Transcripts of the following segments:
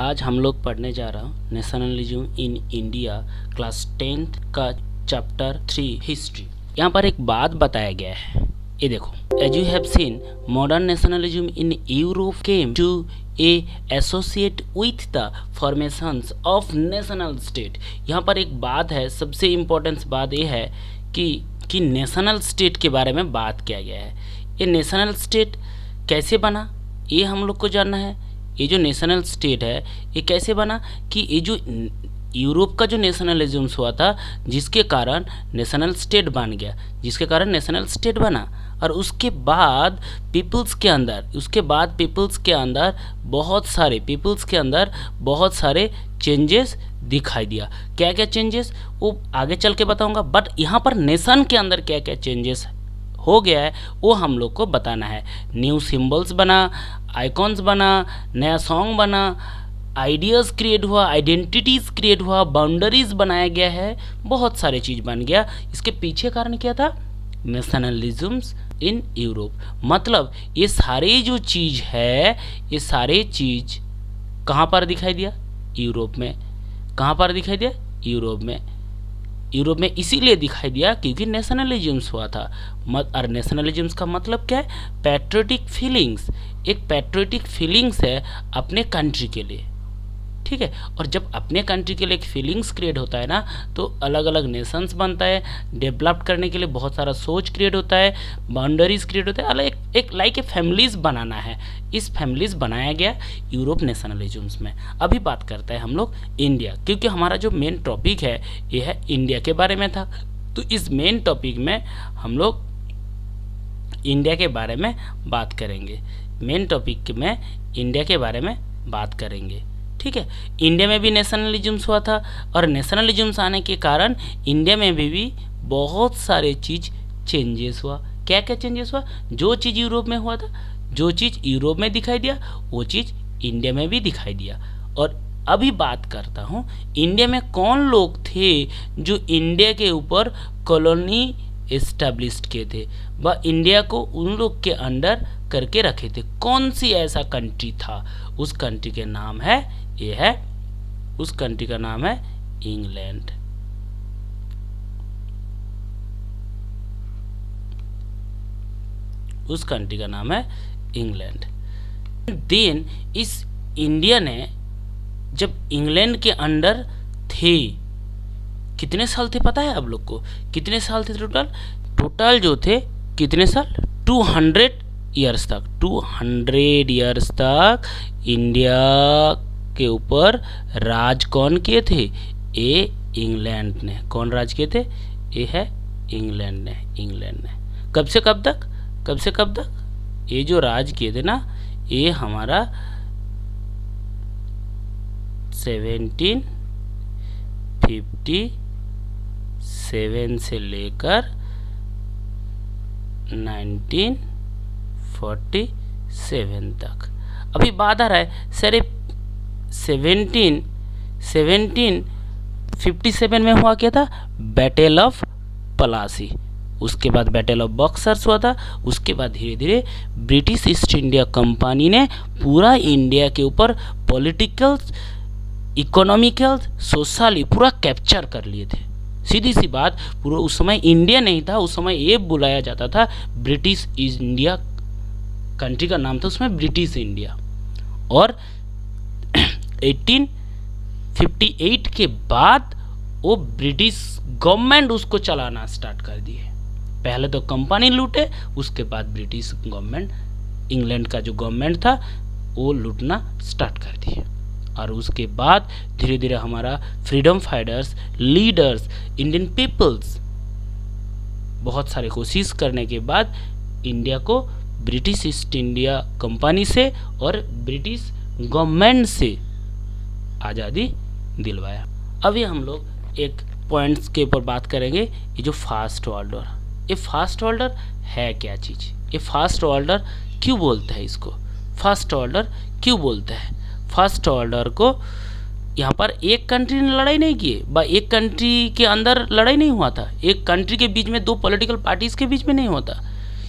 आज हम लोग पढ़ने जा रहा हूँ nationalism in India class 10th का चैप्टर 3 हिस्ट्री। यहाँ पर एक बात बताया गया है, ये देखो। As you have seen modern nationalism in Europe came to associate with the formations of national state. यहाँ पर एक बात है, सबसे इम्पोर्टेंट बात ये है कि नेशनल स्टेट के बारे में बात किया गया है। ये नेशनल स्टेट कैसे बना ये हम लोग को जानना है। ये जो नेशनल स्टेट है ये कैसे बना कि ये जो यूरोप का जो नेशनलिज्म हुआ था जिसके कारण नेशनल स्टेट बन गया, जिसके कारण नेशनल स्टेट बना। और उसके बाद पीपल्स के अंदर बहुत सारे चेंजेस दिखाई दिया। क्या क्या चेंजेस वो आगे चल के बताऊंगा, बट यहाँ पर नेशन के अंदर क्या क्या चेंजेस हो गया है वो हम लोग को बताना है। न्यू सिंबल्स बना, आइकॉन्स बना, नया सॉन्ग बना, आइडियाज़ क्रिएट हुआ, आइडेंटिटीज़ क्रिएट हुआ, बाउंड्रीज बनाया गया है, बहुत सारे चीज़ बन गया। इसके पीछे कारण क्या था? नेशनलिज्म्स इन यूरोप। मतलब ये सारे जो चीज़ है ये सारे चीज़ कहाँ पर दिखाई दिया? यूरोप में। कहाँ पर दिखाई दिया? यूरोप में इसीलिए दिखाई दिया क्योंकि नेशनलिज्म्स हुआ था। और नेशनलिज्म्स का मतलब क्या है? Patriotic feelings. एक पैट्रियोटिक फीलिंग्स है अपने कंट्री के लिए, ठीक है। और जब अपने कंट्री के लिए एक फीलिंग्स क्रिएट होता है ना तो अलग अलग नेशंस बनता है, डेवलप करने के लिए बहुत सारा सोच क्रिएट होता है, बाउंड्रीज क्रिएट होता है, अलग एक लाइक ए फैमिलीज बनाना है। इस फैमिलीज बनाया गया यूरोप नेशनलिज्म्स में। अभी बात करते हैं हम लोग इंडिया, क्योंकि हमारा जो मेन टॉपिक है ये है इंडिया के बारे में था। तो इस मेन टॉपिक में हम लोग इंडिया के बारे में बात करेंगे। मेन टॉपिक में इंडिया के बारे में बात करेंगे, ठीक है। इंडिया में भी नेशनलिज्म्स हुआ था और नेशनलिज्म्स आने के कारण इंडिया में भी बहुत सारे चीज़ चेंजेस हुआ। क्या क्या चेंजेस हुआ? जो चीज़ यूरोप में हुआ था, जो चीज़ यूरोप में दिखाई दिया वो चीज़ इंडिया में भी दिखाई दिया। और अभी बात करता हूँ इंडिया में कौन लोग थे जो इंडिया के ऊपर कॉलोनी एस्टेब्लिश किए थे, व इंडिया को उन लोग के अंडर करके रखे थे। कौन सी ऐसा कंट्री था? उस कंट्री के नाम है उस कंट्री का नाम है इंग्लैंड। उस कंट्री का नाम है इंग्लैंड। देन इस इंडिया ने जब इंग्लैंड के अंडर थे, कितने साल थे पता है आप लोग को? कितने साल थे टोटल जो थे? कितने साल? 200 ईयर्स तक। 200 ईयर्स तक इंडिया के ऊपर राज कौन किए थे? ये इंग्लैंड ने। कौन राज किए थे? ये है इंग्लैंड ने। कब से कब तक? ये जो राज किए थे ना ये हमारा 1757 से लेकर 1947 तक। अभी बात आ रहा है सर 1757 में हुआ क्या था? Battle of Plassey. उसके बाद बैटल ऑफ बक्सर्स हुआ था। उसके बाद धीरे धीरे ब्रिटिश ईस्ट इंडिया कंपनी ने पूरा इंडिया के ऊपर पॉलिटिकल, इकोनॉमिकल, सोशली पूरा कैप्चर कर लिए थे। सीधी सी बात, पूरा उस समय इंडिया नहीं था, उस समय ये बुलाया जाता था ब्रिटिश इंडिया। कंट्री का नाम था उसमें ब्रिटिश इंडिया। और 1858 के बाद वो ब्रिटिश गवर्नमेंट उसको चलाना स्टार्ट कर दिए। पहले तो कंपनी लूटे, उसके बाद ब्रिटिश गवर्नमेंट, इंग्लैंड का जो गवर्नमेंट था वो लूटना स्टार्ट कर दिए। और उसके बाद धीरे धीरे हमारा freedom fighters, leaders, Indian peoples बहुत सारे कोशिश करने के बाद इंडिया को ब्रिटिश ईस्ट इंडिया कंपनी से और ब्रिटिश गवर्नमेंट से आज़ादी दिलवाया। अभी हम लोग एक पॉइंट्स के ऊपर बात करेंगे। ये जो फास्ट ऑर्डर, ये फास्ट ऑर्डर है क्या चीज़? ये फास्ट ऑर्डर क्यों बोलते हैं इसको? फास्ट ऑर्डर क्यों बोलते हैं? फर्स्ट ऑर्डर को यहाँ पर एक कंट्री ने लड़ाई नहीं की, एक कंट्री के अंदर लड़ाई नहीं हुआ था, एक कंट्री के बीच में दो पॉलिटिकल पार्टीज़ के बीच में नहीं हुआ था।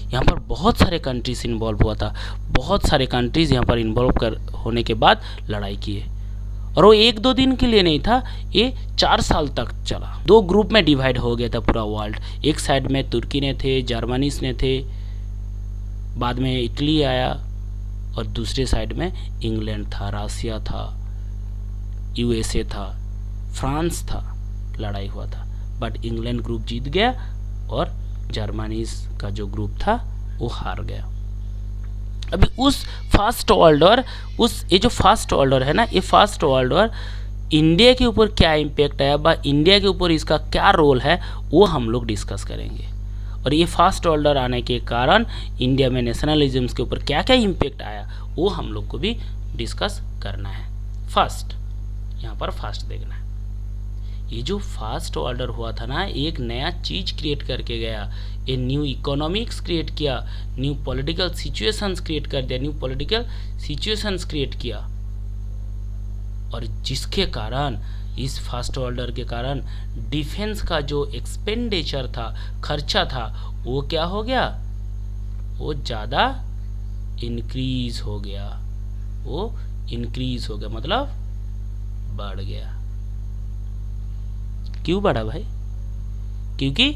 यहाँ पर बहुत सारे कंट्रीज इन्वॉल्व हुआ था, बहुत सारे कंट्रीज़ यहाँ पर इन्वॉल्व होने के बाद लड़ाई किए। और वो 1-2 दिन के लिए नहीं था, ये 4 साल तक चला। 2 ग्रुप में डिवाइड हो गया था पूरा वर्ल्ड। एक साइड में तुर्की ने थे, जर्मनीज ने थे, बाद में इटली आया, और दूसरे साइड में इंग्लैंड था, रशिया था, यूएसए था, फ्रांस था। लड़ाई हुआ था, बट इंग्लैंड ग्रुप जीत गया और जर्मनी का जो ग्रुप था वो हार गया। अभी उस फर्स्ट वर्ल्ड वॉर, ये जो फर्स्ट वर्ल्ड वॉर है ना, ये फर्स्ट वर्ल्ड वॉर इंडिया के ऊपर क्या इम्पैक्ट आया, बा इंडिया के ऊपर इसका क्या रोल है, वो हम लोग डिस्कस करेंगे। और ये फर्स्ट वर्ल्ड वॉर आने के कारण इंडिया में नेशनलिज्म के ऊपर क्या क्या इम्पैक्ट आया, वो हम लोग को भी डिस्कस करना है। फर्स्ट, यहाँ पर फर्स्ट देखना है। ये जो फर्स्ट वर्ल्ड वॉर हुआ था ना, एक नया चीज क्रिएट करके गया। ये न्यू इकोनॉमिक्स क्रिएट किया, न्यू पॉलिटिकल सिचुएशंस क्रिएट कर दिया, न्यू पॉलिटिकल सिचुएशंस क्रिएट किया। और जिसके कारण, इस फर्स्ट वर्ल्ड वॉर के कारण डिफेंस का जो एक्सपेंडिचर था, खर्चा था, वो क्या हो गया, वो ज़्यादा इंक्रीज हो गया। वो इंक्रीज हो गया मतलब बढ़ गया। क्यों बढ़ा भाई? क्योंकि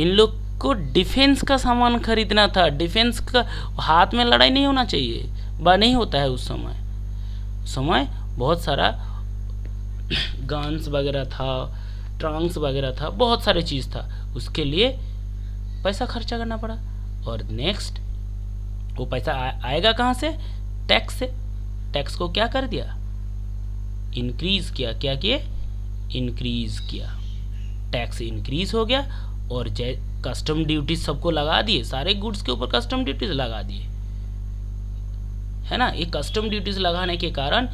इन लोग को डिफेंस का सामान खरीदना था। डिफेंस का हाथ में लड़ाई नहीं होना चाहिए, वह नहीं होता है। उस समय बहुत सारा गन्स वगैरह था, ट्रंक्स वगैरह था, बहुत सारे चीज़ था, उसके लिए पैसा खर्चा करना पड़ा। और नेक्स्ट, वो पैसा आएगा कहाँ से? टैक्स से। टैक्स को क्या कर दिया? इंक्रीज किया। क्या किए? इंक्रीज किया। टैक्स इंक्रीज हो गया और कस्टम ड्यूटी सबको लगा दिए, सारे गुड्स के ऊपर कस्टम ड्यूटीज लगा दिए, है ना। ये कस्टम ड्यूटीज लगाने के कारण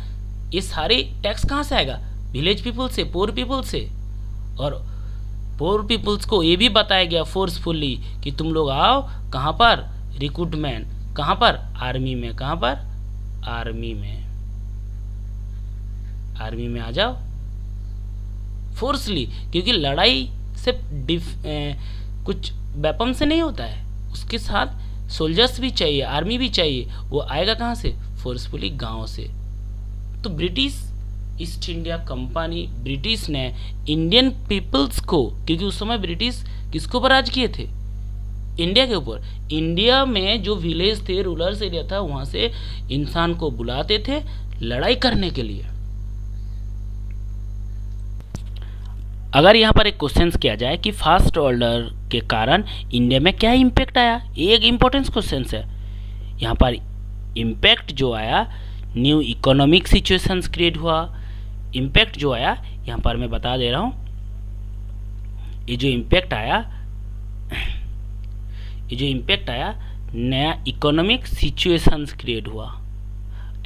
ये सारे टैक्स कहाँ से आएगा? विलेज पीपल से, पोर पीपल से। और पोर पीपल्स को ये भी बताया गया फोर्सफुली कि तुम लोग आओ कहाँ पर? रिक्रूटमेंट। कहाँ पर? आर्मी में। कहाँ पर? आर्मी में। आर्मी में आ जाओ फोर्सली, क्योंकि लड़ाई सिर्फ कुछ वेपन से नहीं होता है, उसके साथ सोल्जर्स भी चाहिए, आर्मी भी चाहिए। वो आएगा कहाँ से? फोर्सफुली गांव से। तो British east India company, British ने इंडियन पीपल्स को, क्योंकि उस समय ब्रिटिश किसके ऊपर राज किए थे? इंडिया के ऊपर। इंडिया में जो विलेज थे, रूरल एरिया था, वहाँ से इंसान को बुलाते थे लड़ाई करने के लिए। अगर यहाँ पर एक क्वेश्चन किया जाए कि फास्ट वर्ल्ड वॉर के कारण इंडिया में क्या इम्पैक्ट आया, एक इम्पोर्टेंट क्वेश्चन है। यहाँ पर इम्पैक्ट जो आया, न्यू इकोनॉमिक सिचुएशंस क्रिएट हुआ। इम्पैक्ट जो आया यहाँ पर मैं बता दे रहा हूँ, ये जो इम्पैक्ट आया, नया इकोनॉमिक सिचुएशंस क्रिएट हुआ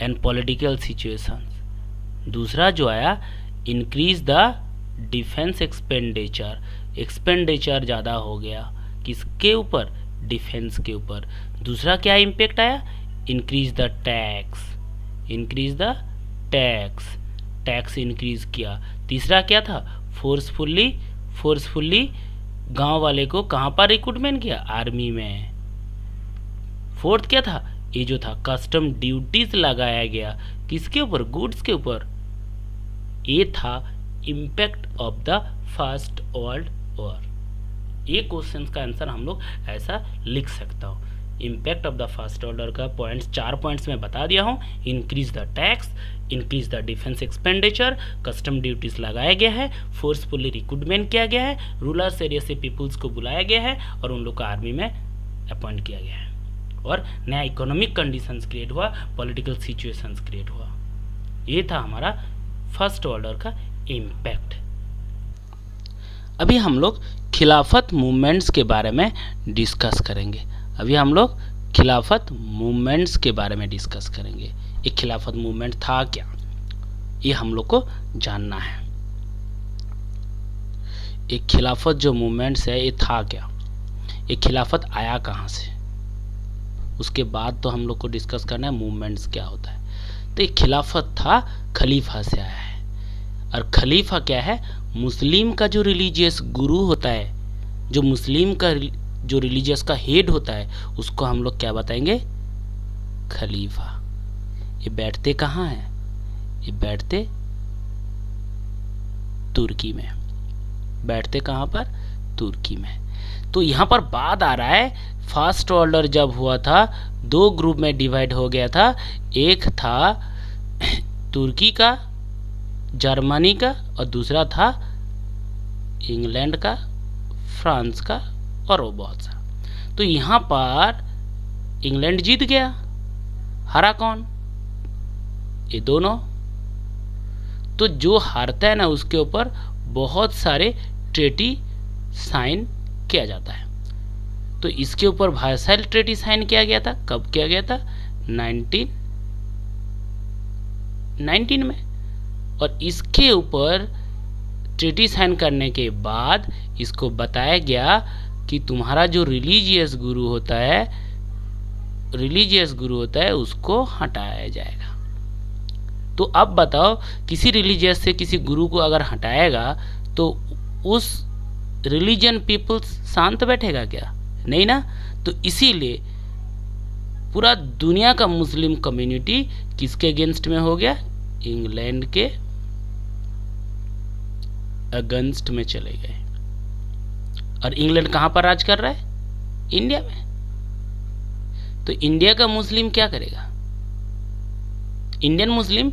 एंड पॉलिटिकल सिचुएशंस। दूसरा जो आया, इंक्रीज द डिफेंस एक्सपेंडिचर ज़्यादा हो गया। किसके ऊपर? डिफेंस के ऊपर। दूसरा क्या इम्पैक्ट आया? इंक्रीज द टैक्स इंक्रीज किया। तीसरा क्या था? फोर्सफुली गांव वाले को कहाँ पर रिक्रूटमेंट किया? आर्मी में। फोर्थ क्या था? ये जो था कस्टम ड्यूटीज लगाया गया, किसके ऊपर? गुड्स के ऊपर। ये था impact of the first world war. ये क्वेश्चन का आंसर हम लोग ऐसा लिख सकता हूँ। Impact of the first world war का पॉइंट्स, 4 पॉइंट्स में बता दिया हूँ। Increase the tax, increase the defence expenditure, custom duties लगाया गया है, फोर्सफुली रिक्रूटमेंट किया गया है, रूरल एरिया से पीपुल्स को बुलाया गया है और उन लोग को आर्मी में अपॉइंट किया गया है, और नया इकोनॉमिक कंडीशंस क्रिएट हुआ, पॉलिटिकल सिचुएशंस क्रिएट हुआ। ये था हमारा फर्स्ट वर्ल्ड वॉर का इम्पैक्ट। अभी हम लोग खिलाफत मूवमेंट्स के बारे में डिस्कस करेंगे। ये खिलाफत मूवमेंट था क्या, ये हम लोग को जानना है। एक खिलाफत जो मूवमेंट्स है, ये था क्या, ये खिलाफत आया कहाँ से, उसके बाद तो हम लोग को डिस्कस करना है मूवमेंट्स क्या होता है। तो ये खिलाफत था, खलीफा से आया है। और खलीफा क्या है? मुस्लिम का जो रिलीजियस गुरु होता है, जो मुस्लिम का जो रिलीजियस का हेड होता है, उसको हम लोग क्या बताएंगे? खलीफा। ये बैठते कहाँ हैं? ये बैठते तुर्की में, बैठते कहाँ पर? तुर्की में। तो यहाँ पर बात आ रहा है फर्स्ट ऑर्डर जब हुआ था दो ग्रुप में डिवाइड हो गया था, एक था तुर्की का, जर्मनी का, और दूसरा था इंग्लैंड का, फ्रांस का, और वो बहुत सा। तो यहाँ पर इंग्लैंड जीत गया, हारा कौन? ये दोनों। तो जो हारता है ना उसके ऊपर बहुत सारे ट्रेटी साइन किया जाता है। तो इसके ऊपर वर्साइल ट्रेटी साइन किया गया था। कब किया गया था? 1919 में। और इसके ऊपर ट्रेटी साइन करने के बाद इसको बताया गया कि तुम्हारा जो रिलीजियस गुरु होता है उसको हटाया जाएगा। तो अब बताओ, किसी रिलीजियस से किसी गुरु को अगर हटाएगा तो उस रिलीजन पीपल्स शांत बैठेगा क्या? नहीं ना। तो इसीलिए पूरा दुनिया का मुस्लिम कम्युनिटी किसके अगेंस्ट में हो गया? इंग्लैंड के अगेंस्ट में चले गए। और इंग्लैंड कहां पर राज कर रहा है? इंडिया में। तो इंडिया का मुस्लिम क्या करेगा? इंडियन मुस्लिम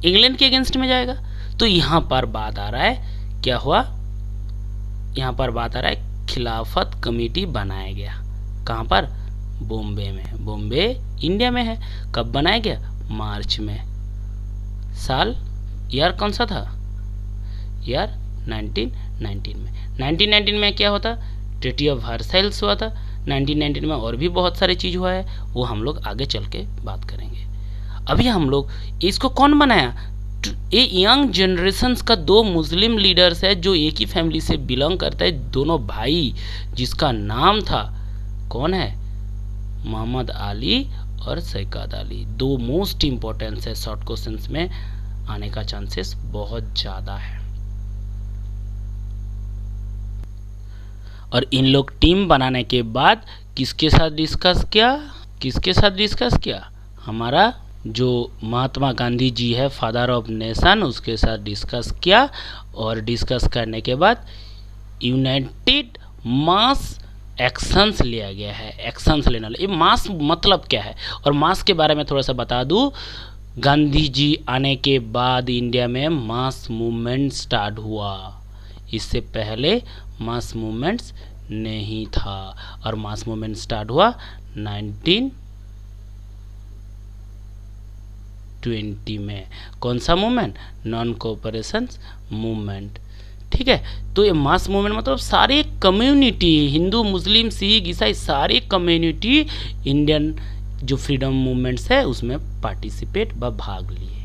इंग्लैंड के अगेंस्ट में जाएगा। तो यहां पर बात आ रहा है, क्या हुआ? यहां पर बात आ रहा है खिलाफत कमेटी बनाया गया। कहां पर? बॉम्बे में। बॉम्बे इंडिया में है। कब बनाया गया? मार्च में। साल, ईयर कौन सा था? ईयर 1919 में। 1919 में क्या होता? ट्रीटी ऑफ वर्साइल्स हुआ था। 1919 में और भी बहुत सारी चीज़ हुआ है, वो हम लोग आगे चल के बात करेंगे। अभी हम लोग इसको कौन बनाया? ये यंग जनरेशन्स का दो मुस्लिम लीडर्स है जो एक ही फैमिली से बिलोंग करता है, दोनों भाई, जिसका नाम था, कौन है? मोहम्मद अली और सैयद अली। दो मोस्ट इम्पोर्टेंट है, शॉर्ट क्वेश्चंस में आने का चांसेस बहुत ज़्यादा है। और इन लोग टीम बनाने के बाद किसके साथ डिस्कस किया? हमारा जो महात्मा गांधी जी है, फादर ऑफ नेशन, उसके साथ डिस्कस किया। और डिस्कस करने के बाद यूनाइटेड मास एक्शंस लिया गया है। एक्शंस लेना, ये मास मतलब क्या है? और मास के बारे में थोड़ा सा बता दूं, गांधी जी आने के बाद इंडिया में मास मूवमेंट स्टार्ट हुआ। इससे पहले मास मूवमेंट्स नहीं था। और मास मूवमेंट स्टार्ट हुआ 1920 में। कौन सा मूवमेंट? Non cooperation movement. ठीक है। तो ये मास मूवमेंट मतलब सारे कम्युनिटी, हिंदू, मुस्लिम, सिख, ईसाई, सारे कम्युनिटी इंडियन जो फ्रीडम मूवमेंट्स है उसमें पार्टिसिपेट व भाग लिए।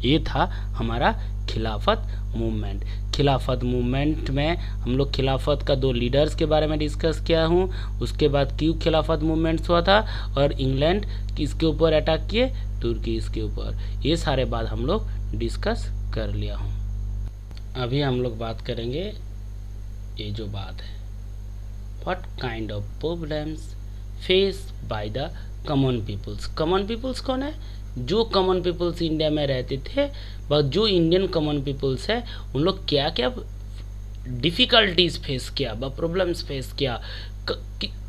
ये था हमारा खिलाफत मूवमेंट। खिलाफत मूवमेंट में हम लोग खिलाफत का दो लीडर्स के बारे में डिस्कस किया हूँ। उसके बाद क्यों खिलाफत मूवमेंट्स हुआ था, और इंग्लैंड किसके ऊपर अटैक किए? तुर्की इसके ऊपर। ये सारे बात हम लोग डिस्कस कर लिया हूँ। अभी हम लोग बात करेंगे ये जो बात है, what kind of problems face by the common peoples. Common peoples कौन है? जो कॉमन पीपल्स इंडिया में रहते थे, बस जो इंडियन कॉमन पीपल्स है उन लोग क्या क्या डिफ़िकल्टीज फेस किया, व प्रॉब्लम्स फेस किया।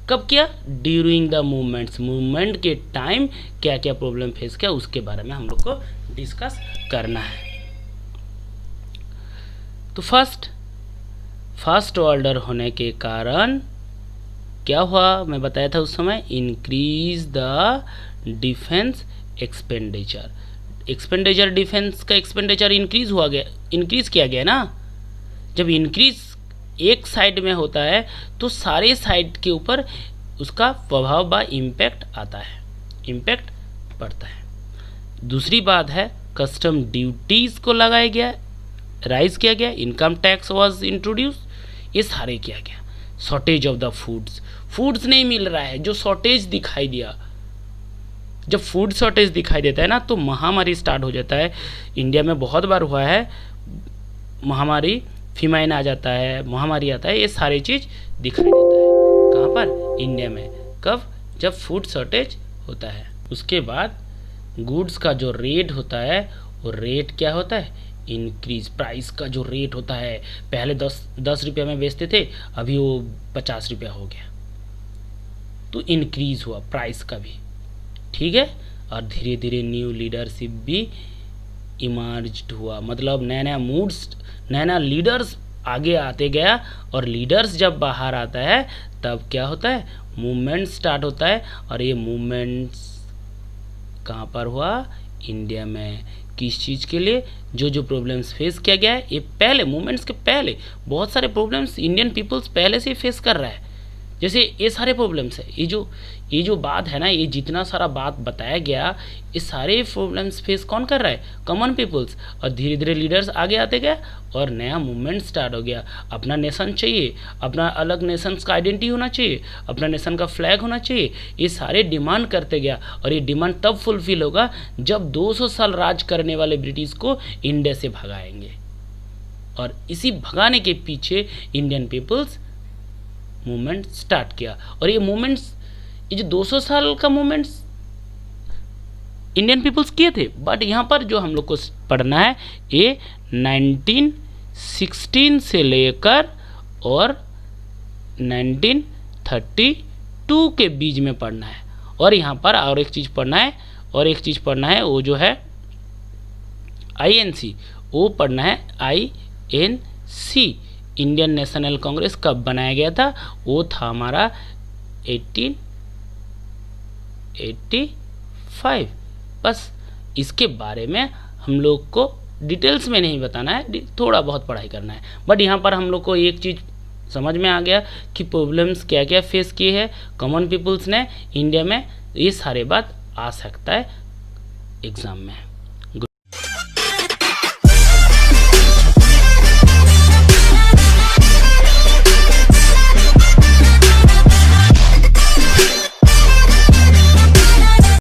कब किया? ड्यूरिंग द मूवमेंट्स, मूवमेंट के टाइम क्या क्या प्रॉब्लम फेस किया, उसके बारे में हम लोग को डिस्कस करना है। तो फर्स्ट ऑर्डर होने के कारण क्या हुआ? मैं बताया था उस समय, increase the defence expenditure defence का एक्सपेंडिचर इंक्रीज किया गया ना। जब इंक्रीज एक साइड में होता है तो सारे साइड के ऊपर उसका प्रभाव व इम्पैक्ट आता है, इम्पैक्ट पड़ता है। दूसरी बात है, कस्टम ड्यूटीज को लगाया गया, राइज किया गया, इनकम टैक्स वाज इंट्रोड्यूस, ये सारे किया गया। शॉर्टेज ऑफ द फूड्स नहीं मिल रहा है, जो शॉर्टेज दिखाई दिया। जब फूड शॉर्टेज दिखाई देता है ना तो महामारी स्टार्ट हो जाता है। इंडिया में बहुत बार हुआ है महामारी, फीमाइन आ जाता है, महामारी आता है, ये सारी चीज़ दिखाई देता है। कहाँ पर? इंडिया में। कब? जब फूड शॉर्टेज होता है। उसके बाद गुड्स का जो रेट होता है वो रेट क्या होता है, इंक्रीज। प्राइस का जो रेट होता है, पहले 10 रुपये में बेचते थे, अभी वो 50 रुपया हो गया, तो इंक्रीज हुआ प्राइस का भी, ठीक है। और धीरे धीरे न्यू लीडरशिप भी इमर्ज्ड हुआ, मतलब नया नया मूड्स, नया नया लीडर्स आगे आते गया। और लीडर्स जब बाहर आता है तब क्या होता है, मूवमेंट स्टार्ट होता है। और ये मूवमेंट्स कहाँ पर हुआ, इंडिया में। किस चीज़ के लिए, जो जो प्रॉब्लम्स फेस किया गया है, ये पहले मूवमेंट्स के पहले बहुत सारे प्रॉब्लम्स इंडियन पीपल्स पहले से फेस कर रहा है। जैसे ये सारे प्रॉब्लम्स है, ये जो बात है ना, ये जितना सारा बात बताया गया, ये सारे प्रॉब्लम्स फेस कौन कर रहा है, कॉमन पीपल्स। और धीरे धीरे लीडर्स आगे आते गए और नया मूवमेंट स्टार्ट हो गया। अपना नेशन चाहिए, अपना अलग नेशन का आइडेंटिटी होना चाहिए, अपना नेशन का फ्लैग होना चाहिए, ये सारे डिमांड करते गया। और ये डिमांड तब फुलफिल होगा जब 200 साल राज करने वाले ब्रिटिश को इंडिया से भगाएंगे। और इसी भगाने के पीछे इंडियन पीपल्स मूवमेंट स्टार्ट किया। और ये मूवमेंट्स, ये जो 200 साल का मूवमेंट्स इंडियन पीपल्स किए थे, बट यहाँ पर जो हम लोग को पढ़ना है, ये 1916 से लेकर और 1932 के बीच में पढ़ना है। और यहाँ पर और एक चीज़ पढ़ना है, वो जो है INC, वो पढ़ना है INC। इंडियन नेशनल कांग्रेस कब बनाया गया था, वो था हमारा 1885। बस इसके बारे में हम लोग को डिटेल्स में नहीं बताना है, थोड़ा बहुत पढ़ाई करना है। बट यहाँ पर हम लोग को एक चीज़ समझ में आ गया कि प्रॉब्लम्स क्या क्या फेस किए हैं कॉमन पीपल्स ने इंडिया में। ये सारे बात आ सकता है एग्ज़ाम में।